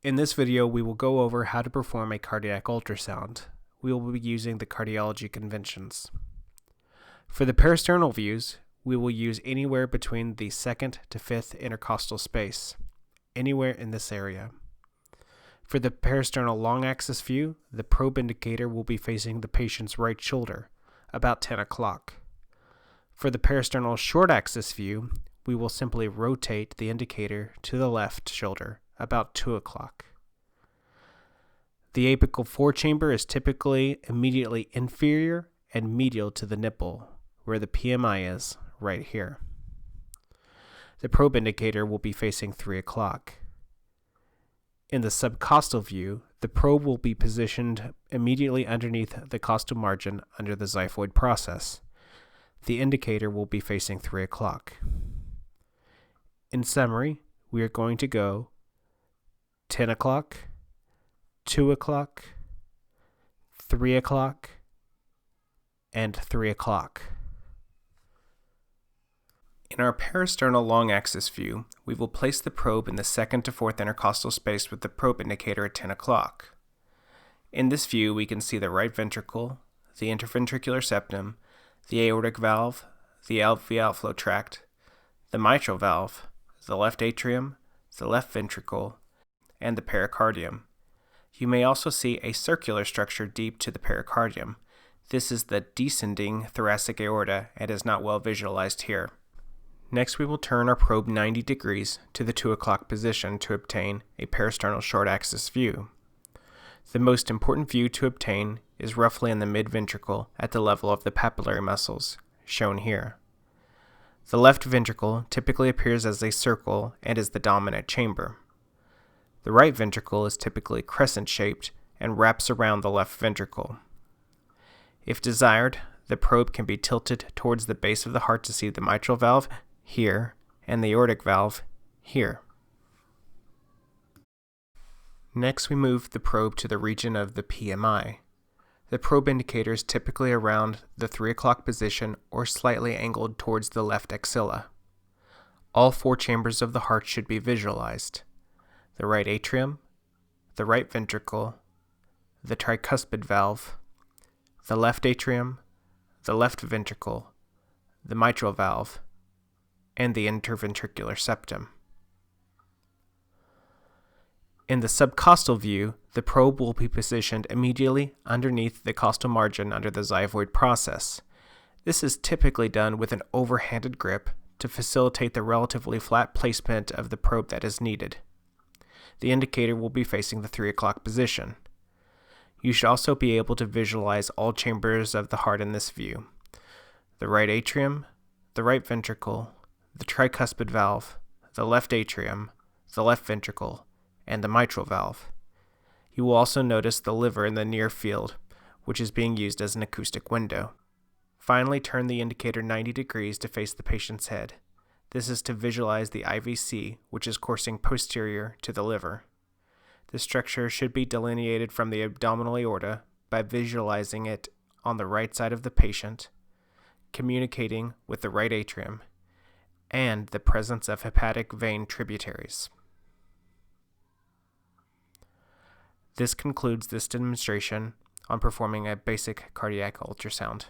In this video, we will go over how to perform a cardiac ultrasound. We will be using the cardiology conventions. For the parasternal views, we will use anywhere between the 2nd to 5th intercostal space, anywhere in this area. For the parasternal long axis view, the probe indicator will be facing the patient's right shoulder, about 10 o'clock. For the parasternal short axis view, we will simply rotate the indicator to the left shoulder, about 2 o'clock. The apical forechamber is typically immediately inferior and medial to the nipple, where the PMI is, right here. The probe indicator will be facing 3 o'clock. In the subcostal view, the probe will be positioned immediately underneath the costal margin under the xiphoid process. The indicator will be facing 3 o'clock. In summary, we are going to go 10 o'clock, 2 o'clock, 3 o'clock, and 3 o'clock. In our parasternal long axis view, we will place the probe in the 2nd to 4th intercostal space with the probe indicator at 10 o'clock. In this view, we can see the right ventricle, the interventricular septum, the aortic valve, the LV outflow tract, the mitral valve, the left atrium, the left ventricle, and the pericardium. You may also see a circular structure deep to the pericardium. This is the descending thoracic aorta and is not well visualized here. Next, we will turn our probe 90 degrees to the 2 o'clock position to obtain a parasternal short axis view. The most important view to obtain is roughly in the mid-ventricle at the level of the papillary muscles, shown here. The left ventricle typically appears as a circle and is the dominant chamber. The right ventricle is typically crescent-shaped and wraps around the left ventricle. If desired, the probe can be tilted towards the base of the heart to see the mitral valve here and the aortic valve here. Next, we move the probe to the region of the PMI. The probe indicator is typically around the 3 o'clock position or slightly angled towards the left axilla. All 4 chambers of the heart should be visualized: the right atrium, the right ventricle, the tricuspid valve, the left atrium, the left ventricle, the mitral valve, and the interventricular septum. In the subcostal view, the probe will be positioned immediately underneath the costal margin under the xiphoid process. This is typically done with an overhanded grip to facilitate the relatively flat placement of the probe that is needed. The indicator will be facing the 3 o'clock position. You should also be able to visualize all chambers of the heart in this view: the right atrium, the right ventricle, the tricuspid valve, the left atrium, the left ventricle, and the mitral valve. You will also notice the liver in the near field, which is being used as an acoustic window. Finally, turn the indicator 90 degrees to face the patient's head. This is to visualize the IVC, which is coursing posterior to the liver. The structure should be delineated from the abdominal aorta by visualizing it on the right side of the patient, communicating with the right atrium, and the presence of hepatic vein tributaries. This concludes this demonstration on performing a basic cardiac ultrasound.